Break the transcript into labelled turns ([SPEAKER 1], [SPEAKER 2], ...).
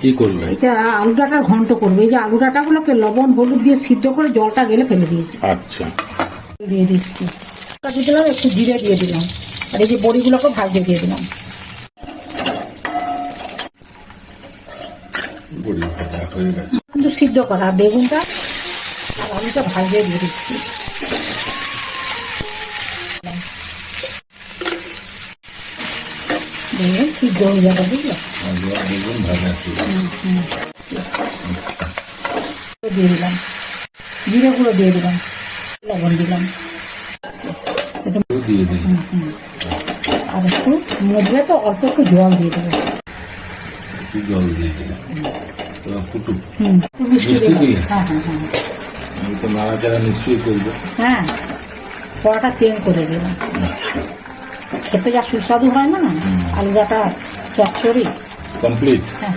[SPEAKER 1] কি করবে?
[SPEAKER 2] এটা আলু ডাঁটার ঘন্ট করবে। এই যে আলু ডাঁটাগুলোকে লবণ হলুদ দিয়ে সিদ্ধ করে জলটা গেলে ফেলে দিয়েছি।
[SPEAKER 1] আচ্ছা,
[SPEAKER 2] দিয়ে দিচ্ছি, দিলাম একটু জিরে দিয়ে দিলাম, আর এই যে বড়িগুলোকে ভাজতে দিয়ে দিলাম।
[SPEAKER 1] বড়ি ভাজা হয়ে গেছে,
[SPEAKER 2] কিন্তু সিদ্ধ করা বেগুনটা আর আলুটা ভাজতে দিয়ে দিচ্ছি। সিদ্ধ হয়ে যাবে, বুঝলো?
[SPEAKER 1] বেগুন ভাজা
[SPEAKER 2] দিয়ে দিলাম, জিরে গুঁড়ো দিয়ে দিলাম, লবণ দিলাম,
[SPEAKER 1] দিয়ে দিই।
[SPEAKER 2] আর একটু মজবে তো অল্প একটু জল দিয়ে দেবো।
[SPEAKER 1] একটু জল দিয়ে দিলাম, ফুটুক।
[SPEAKER 2] মিষ্টি
[SPEAKER 1] মিষ্টি দিই?
[SPEAKER 2] হ্যাঁ হ্যাঁ হ্যাঁ
[SPEAKER 1] আমি তো নাড়াচাড়া নিশ্চয়ই করবো।
[SPEAKER 2] হ্যাঁ, কড়াটা চেঞ্জ করে দিলাম। খেতে যা সুস্বাদু হয় না, আলু ডাঁটা চচ্চড়ি।
[SPEAKER 1] কমপ্লিট।
[SPEAKER 2] হ্যাঁ।